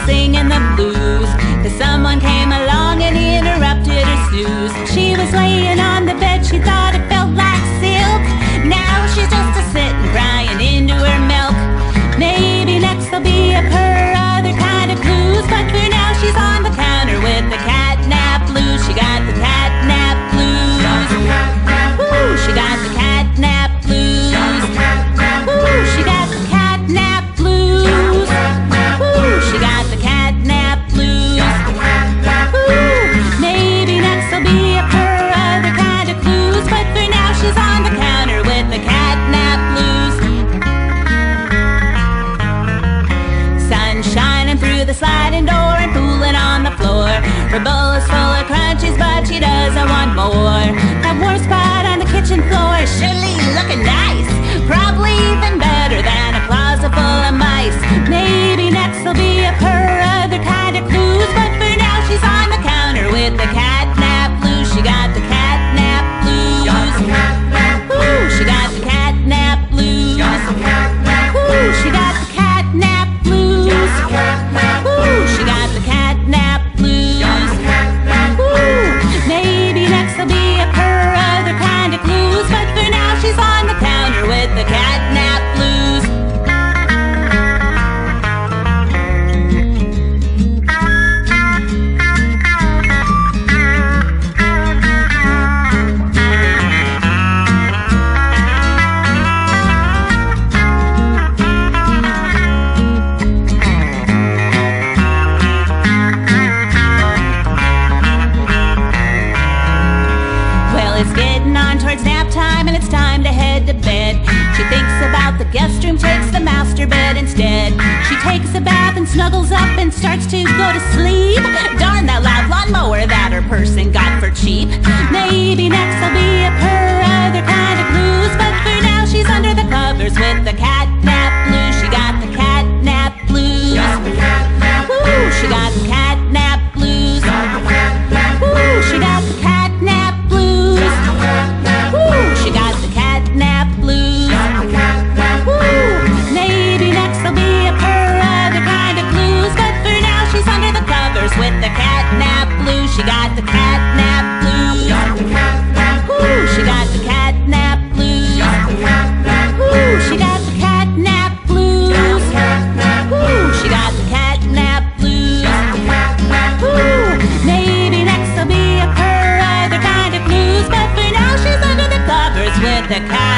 singing the blues, 'cause someone came along and interrupted her snooze. She was laying on the bed, she thought it felt like silk. Now she's just a-sittin' crying into her milk. Maybe next there'll be a purr, other kind of blues, but for now she's on the counter with the catnap blues. She got the catnap blues. Ooh, she got the catnap blues. Ooh, she got the catnap blues. Ooh, she got the catnap blues. Ooh, maybe next there'll be a purr, other kind of blues, but for now she's on the counter with the catnap blues. Sun shining through the sliding door and pooling on the floor. Her bowl is full of crunchies, but she doesn't want more. That warm spot on the kitchen floor is surely looking nice, probably even better than a closet full of mice. Maybe next there'll be a purr, other kind of clues, but for now she's on the counter with the catnap blues. She got the catnap blues. Ooh, she got the catnap blues. Ooh, she got the catnap blues. Ooh, she got the catnap blues. Ooh, maybe next there'll be a purr, other kind of clues, but for now she's on the counter with the catnap blues. It's getting on towards nap time and it's time to head to bed. She thinks about the guest room, takes the master bed instead. She takes a bath and snuggles up and starts to go to sleep. Darn that loud lawnmower that her person got for cheap. Maybe next there'll be a purr, other kind of blues, but for now she's under the covers with the catnap blues. She got the catnap blues. Ooh, she got the catnap blues. Ooh, she got the catnap blues. Ooh, she got the catnap blues. Ooh, maybe next there'll be a purr, other kind of blues, but for now she's under the covers with the catnap blues. She got the catnap blues. Ooh, she got the catnap blues. Ooh, she got the catnap blues. Ooh, she got the catnap blues. Ooh, maybe next there'll be a purr, other kind of blues, but for now she's under the covers with the catnap.